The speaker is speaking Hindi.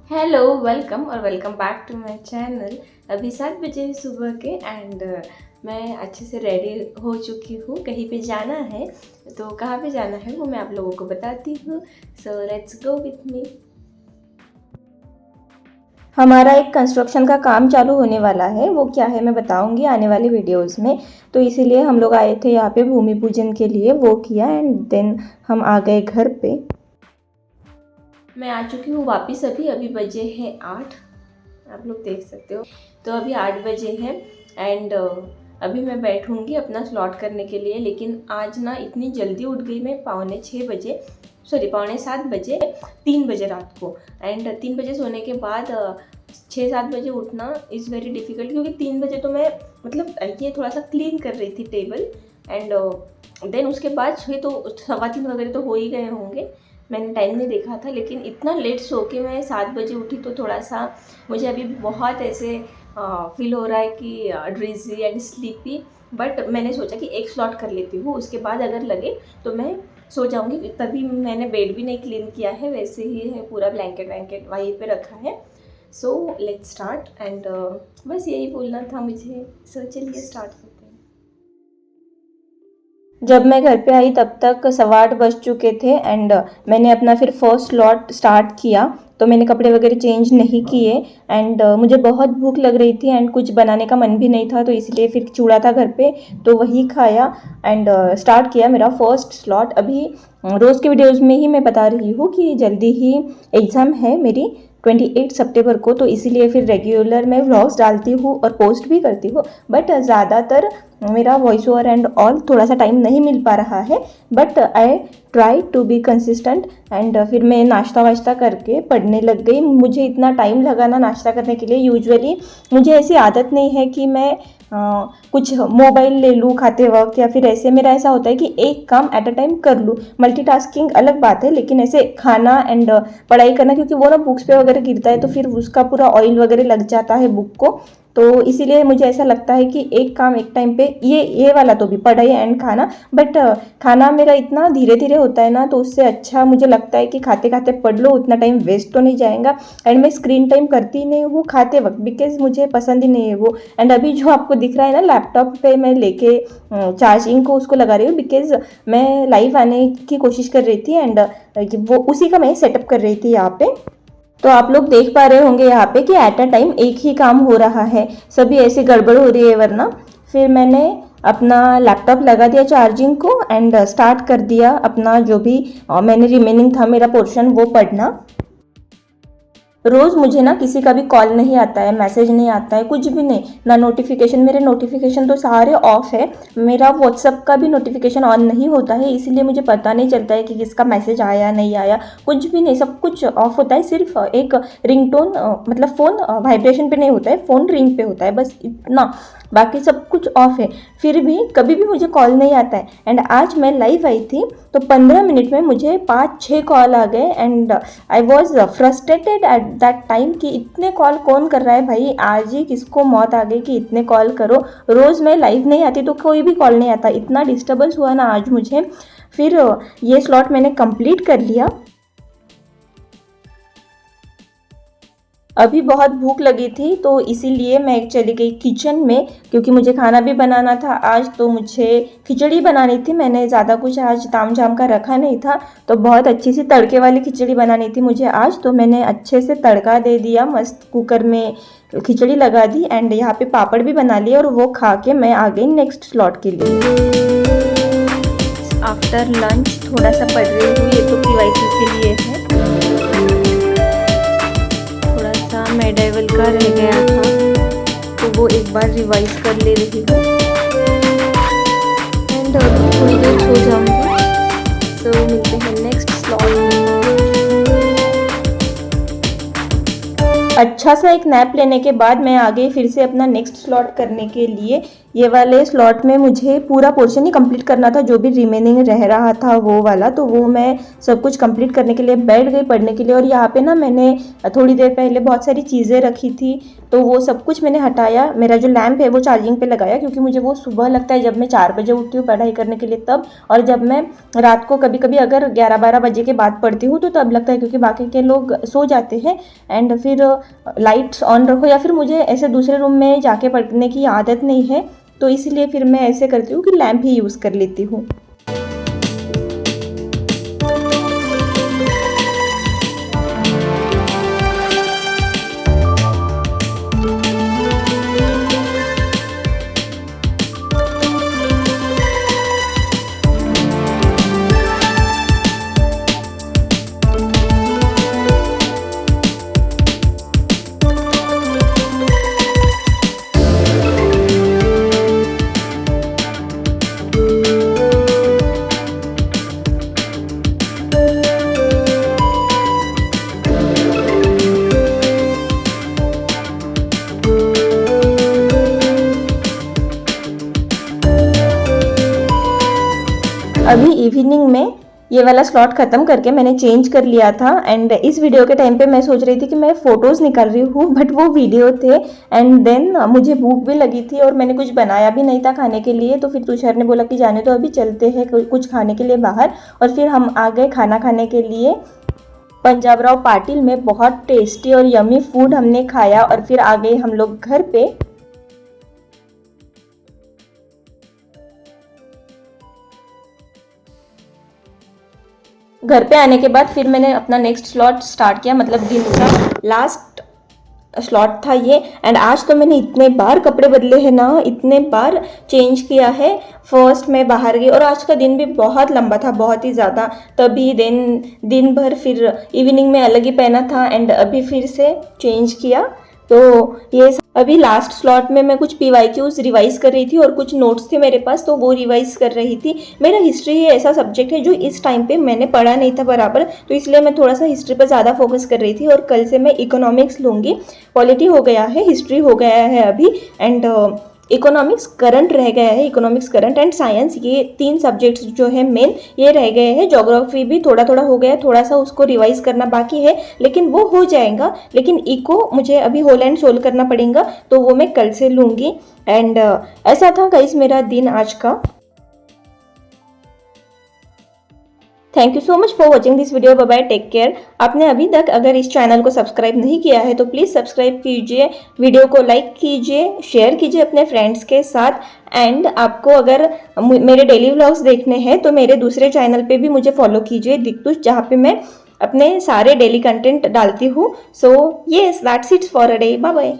हेलो, वेलकम और welcome back to my channel. अभी 7 बजे है सुबह के एंड मैं अच्छे से रेडी हो चुकी हूँ। कहीं पे जाना है, तो कहाँ पे जाना है वो मैं आप लोगों को बताती हूँ। So let's go with me. हमारा एक कंस्ट्रक्शन का काम चालू होने वाला है। वो क्या है मैं बताऊंगी आने वाली वीडियोस में। तो इसीलिए हम लोग आए थे यहाँ पे भूमि पूजन के लिए, वो किया एंड देन हम आ गए घर पे। मैं आ चुकी हूँ वापस। अभी अभी बजे हैं 8, आप लोग देख सकते हो। तो अभी 8 बजे हैं एंड अभी मैं बैठूंगी अपना स्लॉट करने के लिए। लेकिन आज ना इतनी जल्दी उठ गई मैं, पौने 6 बजे, सॉरी पौने 7 बजे, 3 बजे रात को। एंड 3 बजे सोने के बाद 6-7 बजे उठना इज़ वेरी डिफ़िकल्ट, क्योंकि 3 बजे तो मैं मतलब ये थोड़ा सा क्लीन कर रही थी टेबल एंड देन उसके बाद छः तो 3:15 वगैरह तो हो ही गए होंगे। मैंने टाइम नहीं देखा था, लेकिन इतना लेट सो के मैं 7 बजे उठी तो थोड़ा सा मुझे अभी बहुत ऐसे फील हो रहा है कि ड्रीजी एंड स्लीपी। बट मैंने सोचा कि एक स्लॉट कर लेती हूँ, उसके बाद अगर लगे तो मैं सो जाऊँगी। तभी मैंने बेड भी नहीं क्लीन किया है, वैसे ही है, पूरा ब्लैंकेट वैंकेट वहीं पे रखा है। सो लेट्स स्टार्ट एंड बस यही बोलना था मुझे। सो चलिए स्टार्ट करते हैं। जब मैं घर पे आई तब तक 8:15 बज चुके थे एंड मैंने अपना फिर फर्स्ट स्लॉट स्टार्ट किया। तो मैंने कपड़े वगैरह चेंज नहीं किए एंड मुझे बहुत भूख लग रही थी एंड कुछ बनाने का मन भी नहीं था, तो इसलिए फिर चूड़ा था घर पे तो वही खाया एंड स्टार्ट किया मेरा फर्स्ट स्लॉट। अभी रोज़ के वीडियोज़ में ही मैं बता रही हूँ कि जल्दी ही एग्ज़ाम है मेरी 28 सितंबर को, तो इसीलिए फिर रेगुलर मैं व्लॉग्स डालती हूँ और पोस्ट भी करती हूँ। बट ज़्यादातर मेरा वॉइस ओवर एंड ऑल थोड़ा सा टाइम नहीं मिल पा रहा है, but I try to be consistent and फिर मैं नाश्ता वाश्ता करके पढ़ने लग गई। मुझे इतना टाइम लगा ना नाश्ता करने के लिए। यूजुअली मुझे ऐसी आदत नहीं है कि मैं कुछ मोबाइल ले लूँ खाते वक्त, या फिर ऐसे मेरा ऐसा होता है कि एक काम एट अ टाइम कर लूँ। मल्टीटास्किंग अलग बात है, लेकिन ऐसे खाना एंड पढ़ाई करना, क्योंकि वो ना बुक्स पे वगैरह गिरता है तो फिर उसका पूरा ऑयल वगैरह लग जाता है बुक को। तो इसीलिए मुझे ऐसा लगता है कि एक काम एक टाइम पे, ये वाला तो भी पढ़ाई एंड खाना, बट खाना मेरा इतना धीरे धीरे होता है ना, तो उससे अच्छा मुझे लगता है कि खाते खाते पढ़ लो, उतना टाइम वेस्ट तो नहीं जाएगा। एंड मैं स्क्रीन टाइम करती नहीं हूँ खाते वक्त, बिकॉज मुझे पसंद ही नहीं है वो। एंड अभी जो आपको दिख रहा है ना लैपटॉप पे मैं लेके चार्जिंग को उसको लगा रही हूँ, बिकॉज मैं लाइव आने की कोशिश कर रही थी एंड वो उसी का मैं सेटअप कर रही थी यहाँ पे। तो आप लोग देख पा रहे होंगे यहाँ पे कि एट अ टाइम एक ही काम हो रहा है, सभी ऐसी गड़बड़ हो रही है वरना। फिर मैंने अपना लैपटॉप लगा दिया चार्जिंग को एंड स्टार्ट कर दिया अपना जो भी मैंने रिमेनिंग था मेरा पोर्शन वो पढ़ना। रोज़ मुझे ना किसी का भी कॉल नहीं आता है, मैसेज नहीं आता है, कुछ भी नहीं, ना नोटिफिकेशन। मेरे नोटिफिकेशन तो सारे ऑफ है। मेरा व्हाट्सअप का भी नोटिफिकेशन ऑन नहीं होता है, इसीलिए मुझे पता नहीं चलता है कि किसका मैसेज आया नहीं आया, कुछ भी नहीं, सब कुछ ऑफ होता है। सिर्फ एक रिंगटोन, मतलब फ़ोन वाइब्रेशन पे नहीं होता है, फ़ोन रिंग पे होता है, बस इतना, बाकी सब कुछ ऑफ है। फिर भी कभी भी मुझे कॉल नहीं आता है। एंड आज मैं लाइव आई थी तो 15 मिनट में मुझे 5-6 कॉल आ गए and I was frustrated at that time कि इतने कॉल कौन कर रहा है भाई, आज ही किसको मौत आ गई कि इतने कॉल करो। रोज़ मैं लाइव नहीं आती तो कोई भी कॉल नहीं आता, इतना डिस्टर्बेंस हुआ ना आज मुझे। फिर ये स्लॉट मैंने कंप्लीट कर लिया। अभी बहुत भूख लगी थी तो इसीलिए मैं चली गई किचन में, क्योंकि मुझे खाना भी बनाना था आज। तो मुझे खिचड़ी बनानी थी, मैंने ज़्यादा कुछ आज ताम झाम का रखा नहीं था, तो बहुत अच्छी सी तड़के वाली खिचड़ी बनानी थी मुझे आज। तो मैंने अच्छे से तड़का दे दिया, मस्त कुकर में खिचड़ी लगा दी एंड यहाँ पे पापड़ भी बना लिए, और वो खा के मैं आ गई नेक्स्ट स्लॉट के लिए। आफ्टर लंच थोड़ा सा पढ़ रही हूँ, ये तो PYQ के लिए है। मेडाइवल का रह गया था तो वो एक बार रिवाइज कर ले रही हूँ एंड अभी थोड़ी देर सो जाऊँगी। सो मिलते हैं नेक्स्ट स्लॉट। अच्छा सा एक नैप लेने के बाद मैं आ गई फिर से अपना नेक्स्ट स्लॉट करने के लिए। ये वाले स्लॉट में मुझे पूरा पोर्शन ही कंप्लीट करना था, जो भी रिमेनिंग रह रहा था वो वाला, तो वो मैं सब कुछ कंप्लीट करने के लिए बैठ गई पढ़ने के लिए। और यहाँ पे ना मैंने थोड़ी देर पहले बहुत सारी चीज़ें रखी थी, तो वो सब कुछ मैंने हटाया। मेरा जो लैम्प है वो चार्जिंग पे लगाया, क्योंकि मुझे वो सुबह लगता है जब मैं 4 बजे उठती हूँ पढ़ाई करने के लिए तब, और जब मैं रात को कभी कभी अगर 11-12 बजे के बाद पढ़ती हूँ तो तब लगता है, क्योंकि बाकी के लोग सो जाते हैं। एंड फिर लाइट्स ऑन रखो, या फिर मुझे ऐसे दूसरे रूम में जाके पढ़ने की आदत नहीं है, तो इसलिए फिर मैं ऐसे करती हूँ कि लैम्प ही यूज़ कर लेती हूँ। अभी इवनिंग में ये वाला स्लॉट ख़त्म करके मैंने चेंज कर लिया था। एंड इस वीडियो के टाइम पे मैं सोच रही थी कि मैं फ़ोटोज़ निकाल रही हूँ, बट वो वीडियो थे। एंड देन मुझे भूख भी लगी थी और मैंने कुछ बनाया भी नहीं था खाने के लिए, तो फिर तुषार ने बोला कि जाने तो अभी चलते हैं कुछ खाने के लिए बाहर। और फिर हम आ गए खाना खाने के लिए पंजाब राव पाटिल में। बहुत टेस्टी और यमी फूड हमने खाया और फिर आ गए हम लोग घर पे। घर पे आने के बाद फिर मैंने अपना नेक्स्ट स्लॉट स्टार्ट किया, मतलब दिन का लास्ट स्लॉट था ये। एंड आज तो मैंने इतने बार कपड़े बदले हैं ना, इतने बार चेंज किया है। फर्स्ट मैं बाहर गई और आज का दिन भी बहुत लंबा था, बहुत ही ज़्यादा। तभी दिन भर फिर इवनिंग में अलग ही पहना था एंड अभी फिर से चेंज किया। तो ये अभी लास्ट स्लॉट में मैं कुछ PYQs रिवाइज़ कर रही थी और कुछ नोट्स थे मेरे पास, तो वो रिवाइज़ कर रही थी। मेरा हिस्ट्री ही ऐसा सब्जेक्ट है जो इस टाइम पे मैंने पढ़ा नहीं था बराबर, तो इसलिए मैं थोड़ा सा हिस्ट्री पर ज़्यादा फोकस कर रही थी। और कल से मैं इकोनॉमिक्स लूँगी। पॉलिटी हो गया है, हिस्ट्री हो गया है अभी, एंड इकोनॉमिक्स करंट रह गया है। इकोनॉमिक्स करंट एंड साइंस, ये 3 सब्जेक्ट्स जो है मेन, ये रह गए हैं। ज्योग्राफी भी थोड़ा थोड़ा हो गया, थोड़ा सा उसको रिवाइज करना बाकी है, लेकिन वो हो जाएगा। लेकिन इको मुझे अभी होल एंड सोल करना पड़ेगा, तो वो मैं कल से लूँगी। एंड ऐसा था गाइस मेरा दिन आज का। Thank you so much for watching this video. Bye bye, take care. आपने अभी तक अगर इस चैनल को सब्सक्राइब नहीं किया है तो प्लीज़ सब्सक्राइब कीजिए, वीडियो को लाइक कीजिए, शेयर कीजिए अपने फ्रेंड्स के साथ। एंड आपको अगर मेरे डेली व्लॉग्स देखने हैं तो मेरे दूसरे चैनल पे भी मुझे फॉलो कीजिए, दिक्तुष, जहाँ पे मैं अपने सारे डेली कंटेंट डालती हूँ। So yes, that's it for a day. Bye bye.